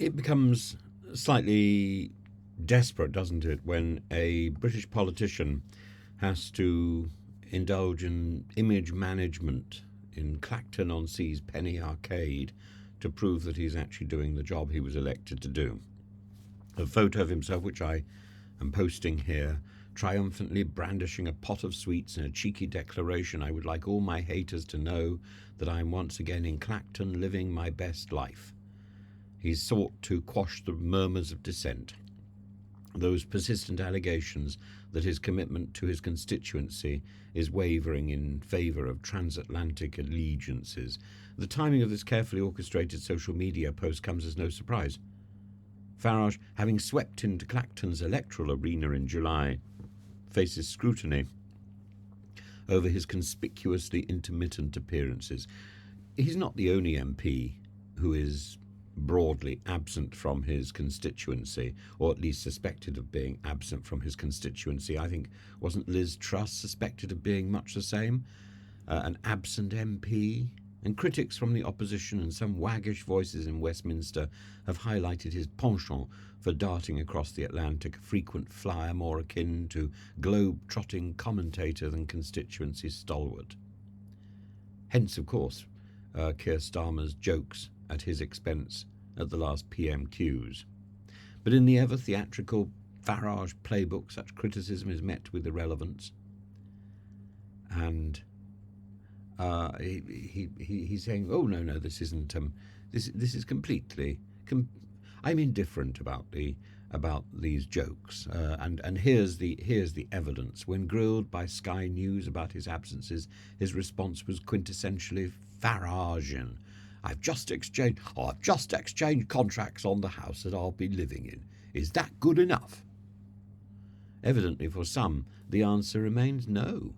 It becomes slightly desperate, doesn't it, when a British politician has to indulge in image management in Clacton-on-Sea's Penny Arcade to prove that he's actually doing the job he was elected to do. A photo of himself, which I am posting here, triumphantly brandishing a pot of sweets in a cheeky declaration, "I would like all my haters to know that I am once again in Clacton living my best life." He's sought to quash the murmurs of dissent, those persistent allegations that his commitment to his constituency is wavering in favour of transatlantic allegiances. The timing of this carefully orchestrated social media post comes as no surprise. Farage, having swept into Clacton's electoral arena in July, faces scrutiny over his conspicuously intermittent appearances. He's not the only MP who is broadly absent from his constituency, or at least suspected of being absent from his constituency. I think, wasn't Liz Truss suspected of being much the same? An absent MP? And critics from the opposition and some waggish voices in Westminster have highlighted his penchant for darting across the Atlantic, a frequent flyer more akin to globe-trotting commentator than constituency stalwart. Hence, of course, Keir Starmer's jokes at his expense at the last PMQs. But in the ever-theatrical Farage playbook, such criticism is met with irrelevance. And he's saying, "Oh no, this isn't. This is completely. I'm indifferent about these jokes." And here's the evidence. When grilled by Sky News about his absences, his response was quintessentially Faragian. I've just exchanged contracts on the house that I'll be living in. Is that good enough?" Evidently, for some, the answer remains no.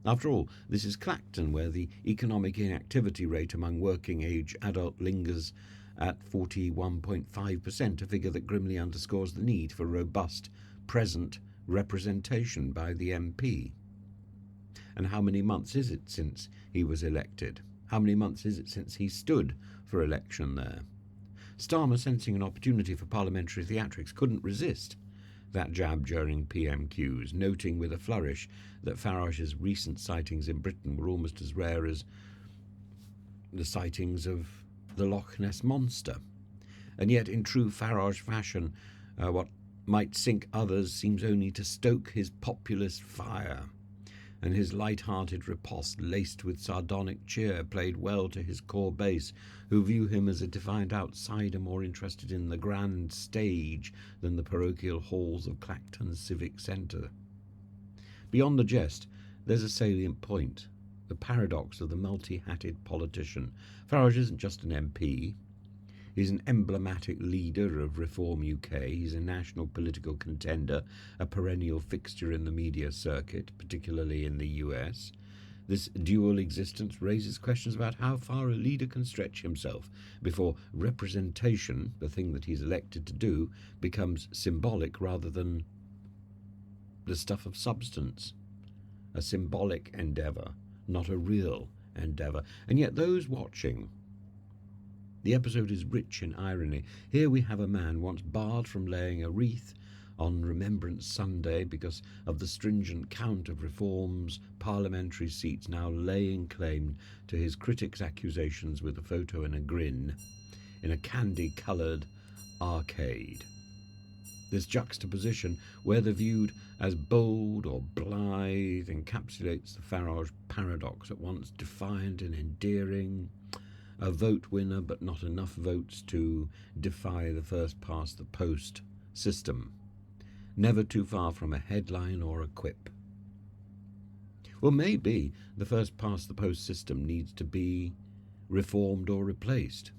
After all, this is Clacton, where the economic inactivity rate among working-age adult lingers at 41.5%, a figure that grimly underscores the need for robust, present representation by the MP. And how many months is it since he was elected? How many months is it since he stood for election there? Starmer, sensing an opportunity for parliamentary theatrics, couldn't resist that jab during PMQs, noting with a flourish that Farage's recent sightings in Britain were almost as rare as the sightings of the Loch Ness Monster. And yet, in true Farage fashion, what might sink others seems only to stoke his populist fire. And his light-hearted riposte, laced with sardonic cheer, played well to his core base, who view him as a defiant outsider more interested in the grand stage than the parochial halls of Clacton's civic centre. Beyond the jest, there's a salient point, the paradox of the multi-hatted politician. Farage isn't just an MP. He's an emblematic leader of Reform UK. He's a national political contender, a perennial fixture in the media circuit, particularly in the US. This dual existence raises questions about how far a leader can stretch himself before representation, the thing that he's elected to do, becomes symbolic rather than the stuff of substance. A symbolic endeavour, not a real endeavour. And yet those watching, the episode is rich in irony. Here we have a man once barred from laying a wreath on Remembrance Sunday because of the stringent count of Reform's parliamentary seats, now laying claim to his critics' accusations with a photo and a grin in a candy-coloured arcade. This juxtaposition, whether viewed as bold or blithe, encapsulates the Farage paradox, at once defiant and endearing. A vote winner, but not enough votes to defy the first-past-the-post system. Never too far from a headline or a quip. Well, maybe the first-past-the-post system needs to be reformed or replaced.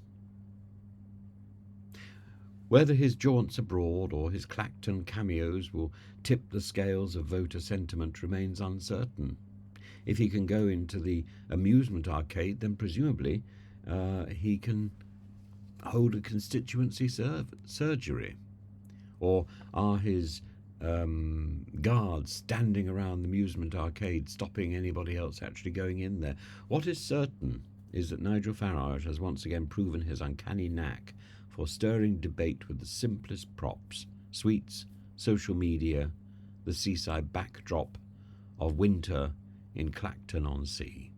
Whether his jaunts abroad or his Clacton cameos will tip the scales of voter sentiment remains uncertain. If he can go into the amusement arcade, then presumably he can hold a constituency surgery. Or are his guards standing around the amusement arcade stopping anybody else actually going in there? What is certain is that Nigel Farage has once again proven his uncanny knack for stirring debate with the simplest props, sweets, social media, the seaside backdrop of winter in Clacton-on-Sea.